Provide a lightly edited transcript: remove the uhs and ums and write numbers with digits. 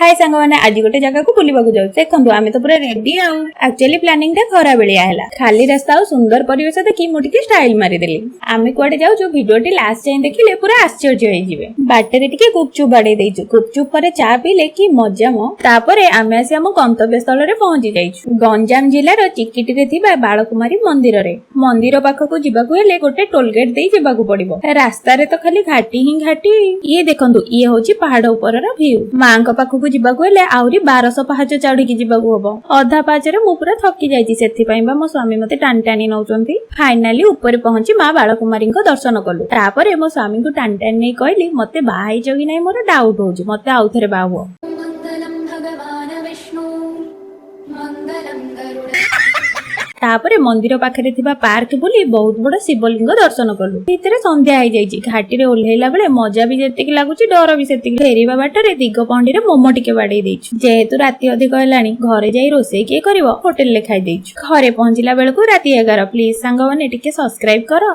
हाय सांग मैंने आज गोटे जगह को बुलवाक जाऊ देखो आम तो पूरा रेडी आक्चुअली प्लानिंग टा खरा बेलिया है खाली रास्ता और सुंदर परिवेश देखी मुझे स्टाइल मारिदेली आम कुआडे जाऊ भिडियोटी लास्ट जाए देखिले पूरा आश्चर्य हो बाटर टिके गुपचुप बाड़े गुपचुप पर चा पीले कि मजा मो तापरे आम आसी आम गंतव्य स्थल रे पहुंची जाइछु गंजाम जिल्लार चिकिटी रे थिबा बालकुमारी मंदिर रे मंदिर पाखकु जिबाकु हेले गोटे टोल गेट देई जिबाकु पड़िबो रास्ता रे तो खाली घाटी ही घाटी ये देखंतु ये होची पहाड़ ऊपर रा व्यू मांक पाखकु जिबाकु हेले आउरी 1200 पाहाच चढ़िकी जिबाकु हबो अधा पाचरे मु पूरा थकी जाईची सेथि पई बा मो स्वामी मते टान टानी नौचंती फाइनली ऊपर पहुंची मां बालकुमारी को दर्शन कलु तापरे मो स्वामी को टान टान नै कहली मते बाहाई जगी नै मोर डाउट होची मते आउथरे बाहुओ तापरे मंदिर पाखरे थिबा पार्क बुली बहुत बड़ शिवलिंग दर्शन कलु भीतर संध्या हो जाइछि घाटी रे ओल्हेला बेले मजा भी जेतिक लागुछि डर भी सेतिक फेरीबा बाटरे दिग पंडी रे मोमो टिके बाडै देइछु जेहेतु राति अधिक हेलानी घरे जाई रोसे के करिवो होटल ले खाइ देइछु घरे पहुंचिला बेलकु राति 11 प्लीज सांग माने टिके सब्सक्राइब करो।